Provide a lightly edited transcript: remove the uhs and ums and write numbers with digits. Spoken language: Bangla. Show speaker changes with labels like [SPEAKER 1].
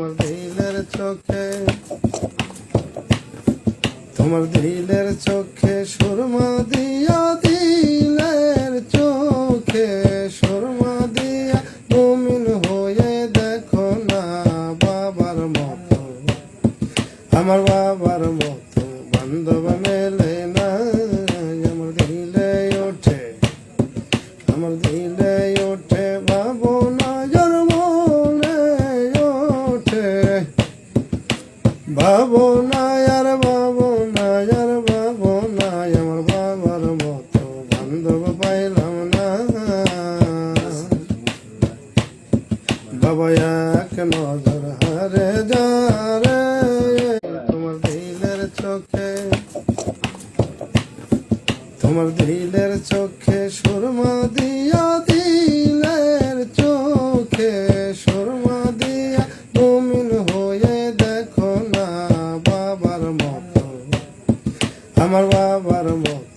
[SPEAKER 1] তোমার দিলের চোখে, তোমার দিলের চোখে সুরমা দিয়া, দিলের চোখে সুরমা দিয়া মুমিন হয়ে দেখো না বাবার মতো, আমার বাবার মতো বান্ধব মেলে না। আমার দিলে ওঠে, আমার দিলে ওঠে ভাবনা, যার মনে ওঠে ভাবনা, আর ভাবনা, আর ভাবনা, আমার বাবার মতো বান্ধব পাইলাম না। বাবা এক নজর হারে যা রে, তোমার দিলের চোখে, তোমার দিলের চোখে সুরমা দিয়া, দিলের চোখে সুরমা দিয়া মুমিন হয়ে দেখো না বাবার মতো, আমার বাবার মতো।